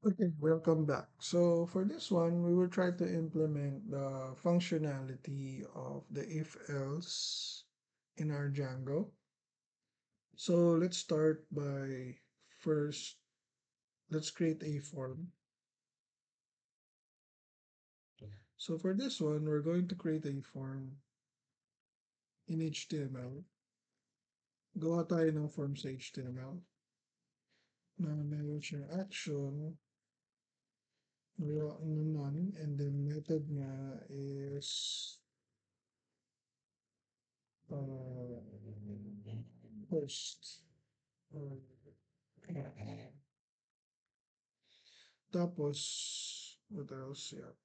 Okay, welcome back. So for this one, we will try to implement the functionality of the if else in our Django. So let's start by first, let's create a form. So for this one, we're going to create a form in HTML. Gawa tayo ng form sa HTML na meron siyang action, none, and then method niya is uh, post. Uh, Tapos, what else? Yeah.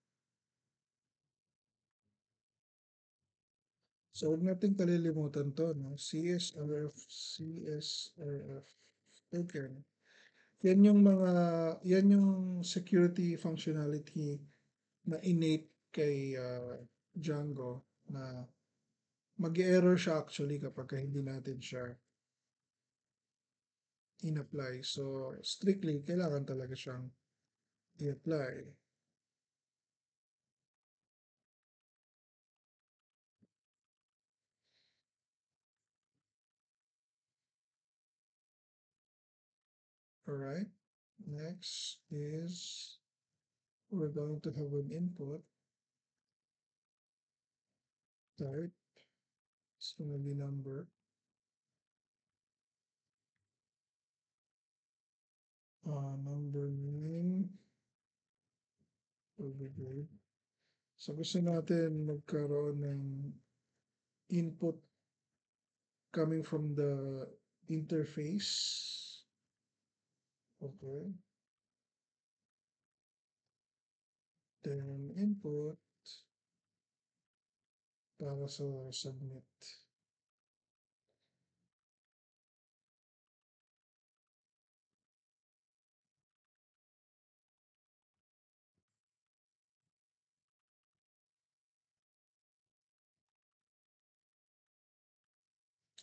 So, huwag natin kalilimutan to, no? CSRF token. Yan yung security functionality na innate kay Django na mag-error siya actually kapag hindi natin siya in-apply. So, strictly, kailangan talaga siyang i-apply. Alright? Next is we're going to have an input type. It's going to be number. Number 9 will be good. So gusto natin magkaroon ng input coming from the interface. Okay. Then input para sa submit.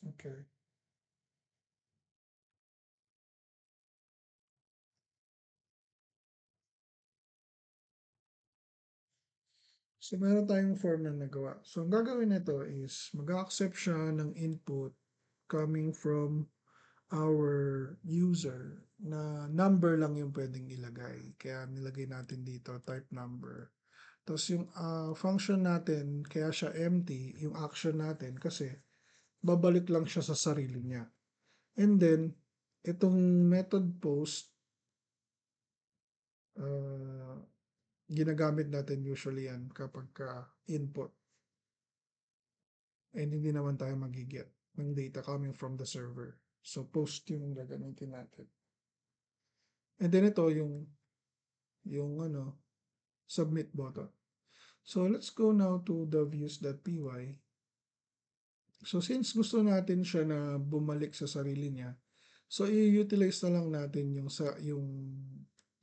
Okay. So meron tayong form na nagawa. So ang gagawin nito is mag-accept siya ng input coming from our user na number lang yung pwedeng ilagay. Kaya nilagay natin dito type number. Tapos yung function natin, kaya siya empty, yung action natin kasi babalik lang siya sa sarili niya. And then, itong method post, uh, ginagamit natin usually yan kapag input. And hindi naman tayo magiget ng data coming from the server. So, post yung gagamitin natin. And then ito yung submit button. So, let's go now to the views.py. So since gusto natin siya na bumalik sa sarili niya, so i-utilize na lang natin yung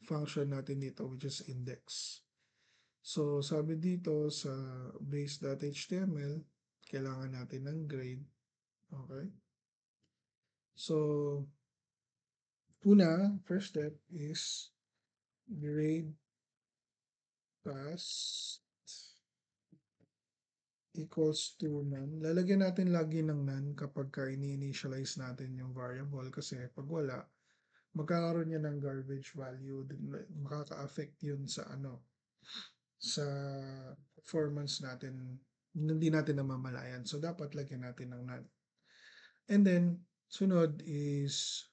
function natin dito which is index. So sabi dito sa base.html, kailangan natin ng grade. Okay? So first step is grade pass equals to none. Lalagyan natin lagi ng none kapag ini-initialize natin yung variable kasi pag wala, magkakaroon yan ng garbage value. Makaka-affect yun sa sa performance natin. Hindi natin namamalayan. So, dapat lagyan natin ng none. And then, sunod is,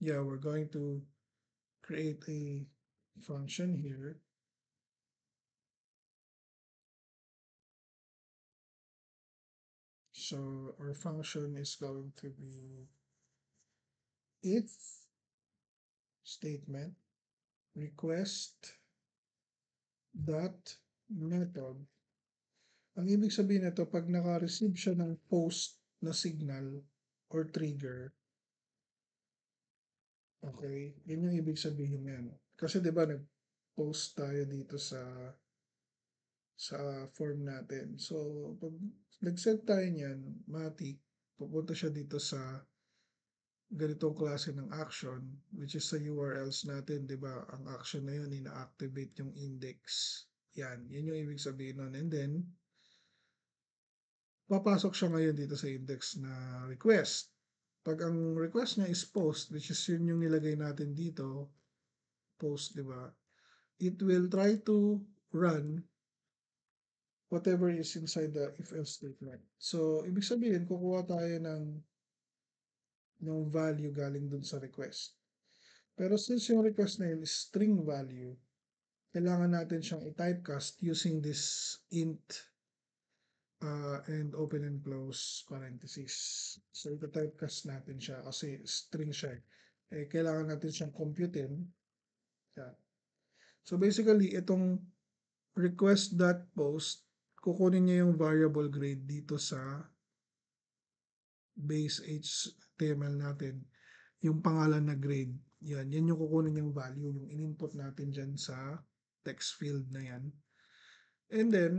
yeah, we're going to create a function here. So, our function is going to be if statement request dot method. Ang ibig sabihin nito, pag naka-receive siya ng post na signal or trigger, okay, yun yung ibig sabihin yan. Kasi 'di ba nag-post tayo dito sa form natin. So, pag nag-set tayo niyan, matik, pupunta siya dito sa ganitong klase ng action, which is sa URLs natin, di ba? Ang action na yun, ina-activate yung index. Yan yung ibig sabihin nun. And then, papasok siya ngayon dito sa index na request. Pag ang request niya is post, which is yun yung nilagay natin dito, post, di ba? It will try to run whatever is inside the if else statement. So, ibig sabihin, kukuha tayo ng value galing dun sa request. Pero since yung request na yun is string value, kailangan natin siyang i-typecast using this int and open and close parentheses. So, ito-typecast natin siya kasi string siya. Kailangan natin siyang computein. Yan. So, basically, itong request.post, kukunin niya yung variable grade dito sa base HTML natin, yung pangalan na grade. Yan yung kukunin yung value, yung in-input natin dyan sa text field na yan. And then,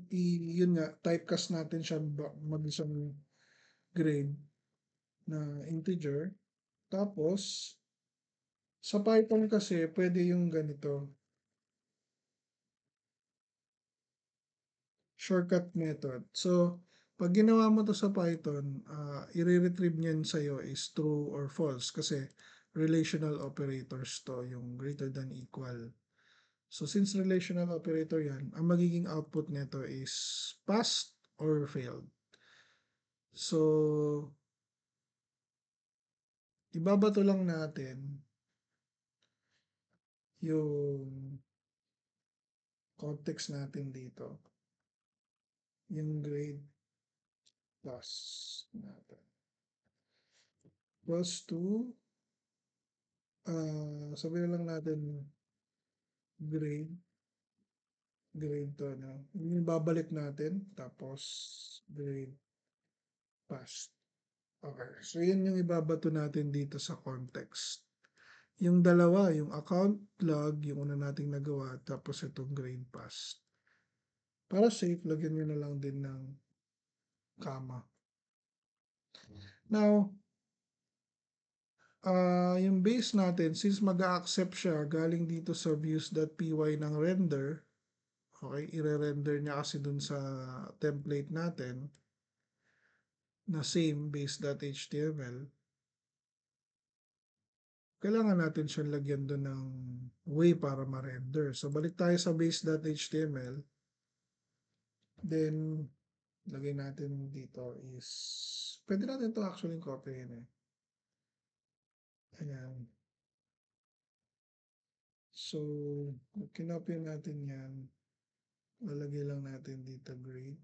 yun nga, typecast natin siya mag-isang grade na integer. Tapos, sa Python kasi, pwede yung ganito, shortcut method. So, pag ginawa mo to sa Python, i-retrieve niyan sa'yo is true or false kasi relational operators to, yung greater than equal. So, since relational operator yan, ang magiging output nito is passed or failed. So, ibabato lang natin yung context natin dito, yung grade plus natin. Equals to, sabihin lang natin grade, grade to, no? Yung babalik natin, tapos grade passed. Okay, so yun yung ibabato natin dito sa context. Yung dalawa, yung account log, yung una nating nagawa, tapos itong grade passed. Para safe, lagyan nyo na lang din ng comma. Now, yung base natin, since mag-accept siya galing dito sa views.py ng render, okay, i-render niya kasi dun sa template natin na same base.html, kailangan natin siyang lagyan dun ng way para ma-render. So, balik tayo sa base.html, then, lagay natin dito is, pwede natin to actually copyin eh. Ayan. So, kinopy natin yan. Lalagay lang natin dito grade.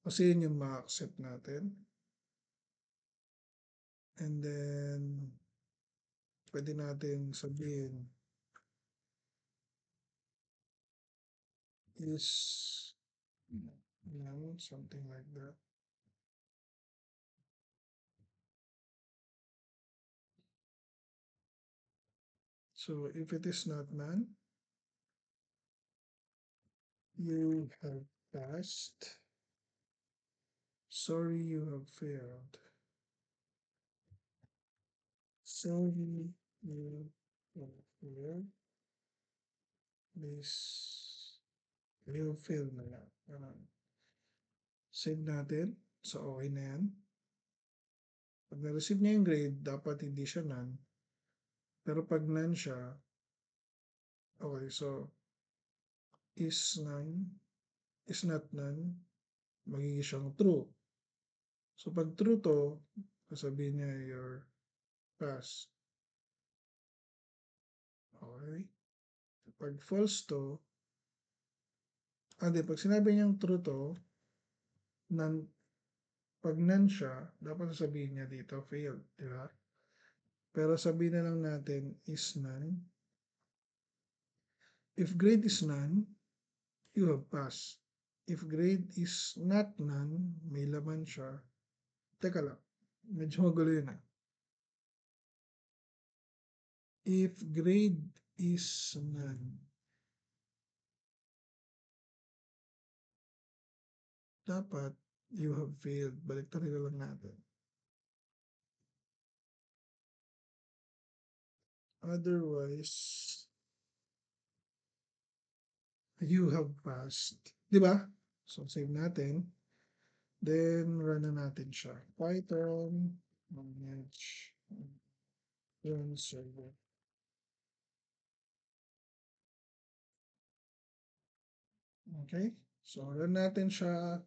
Kasi yun yung ma-accept natin. And then, pwede natin sabihin is, yan, something like that. So, if it is not none, you have passed. Sorry, you have failed. Sorry, you have failed. This, you failed na lang. Save natin. So, okay na yan. Pag na-receive niya yung grade, dapat hindi siya none. Pero pag none siya, okay, so, is none, is not none, magiging siyang true. So, pag true to, sasabihin niya your pass. Okay. Pag false to, pag sinabi niyang true to, none, pag none siya, dapat sasabihin niya dito, failed, di ba? Pero sabihin na lang natin is none. If grade is none, you have passed. If grade is not none, may laman siya. Teka lang, medyo magulo yun ah. If grade is none, dapat you have failed. Balik na lang natin. Otherwise, you have passed. Di ba? So, save natin. Then, run na natin siya. Python, manage, run server. Okay? So, run natin siya.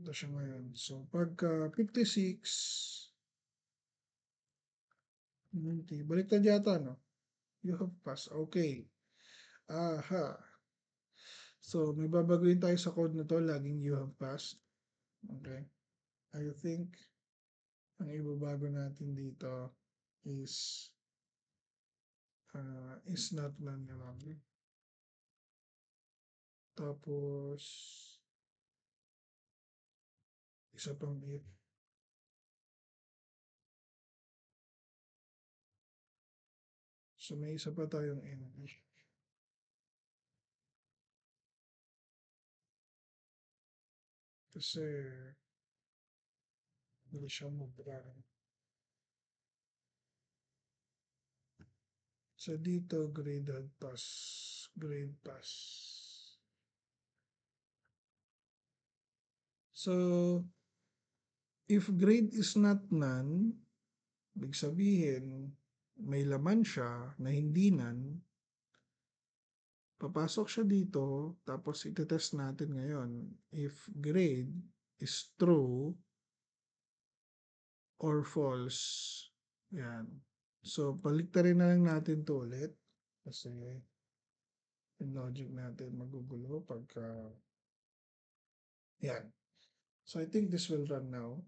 Ito siya ngayon. So, pagka 56, baliktad yata, no? You have passed. Okay. Aha. So, may babaguhin tayo sa code na to. Laging you have passed. Okay. I think, ang ibabago natin dito is not none lang. Tapos, isa pang if. So, may isa pa tayong English. Kasi, hindi siya mabra. So, dito, grade had pass. Grade pass. So, if grade is not none, ibig sabihin, may laman siya na hindi none, papasok siya dito, tapos itetest natin ngayon if grade is true or false. Yan. So, paliktarin na lang natin to ulit. Kasi, yung logic natin magugulo pagka, yan. So, I think this will run now.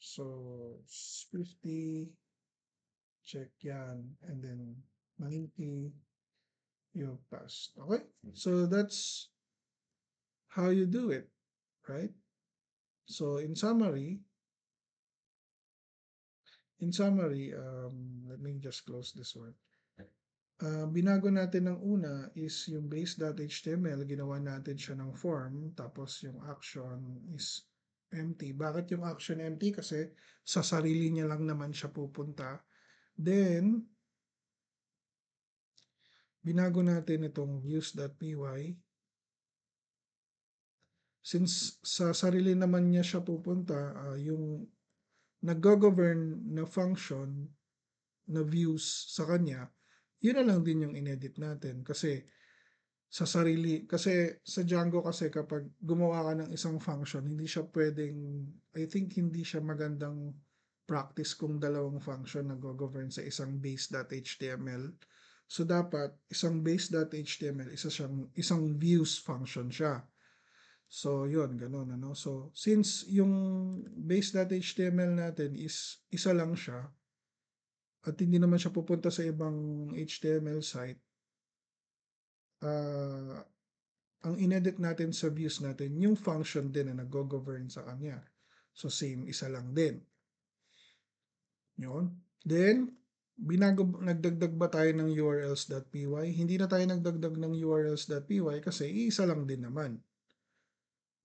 So, 50, check yan, and then 90, you passed. Okay? So, that's how you do it, right? So, let me just close this one. Binago natin ng una is yung base.html, ginawa natin siya ng form, tapos yung action is empty. Bakit yung action empty? Kasi sa sarili niya lang naman siya pupunta. Then, binago natin itong views.py. Since sa sarili naman niya siya pupunta, yung nag-govern na function na views sa kanya, yun na lang din yung inedit natin. Kasi sa Django kasi kapag gumawa ka ng isang function, hindi siya pwedeng, I think hindi siya magandang practice kung dalawang function nag-govern sa isang base.html. So dapat isang base.html, isang views function siya. So yun, ganun ano. So since yung base.html natin is isa lang siya at hindi naman siya pupunta sa ibang HTML site, uh, ang inedit natin sa views natin, yung function din na nag-govern sa kanya. So same, isa lang din. Yun. Then, nagdagdag ba tayo ng urls.py? Hindi na tayo nagdagdag ng urls.py kasi isa lang din naman.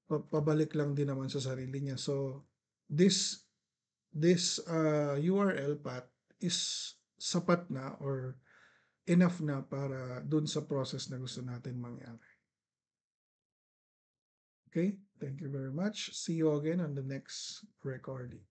Pabalik lang din naman sa sarili niya. So, this URL path is sapat na or enough na para dun sa process na gusto natin mangyari. Okay, thank you very much. See you again on the next recording.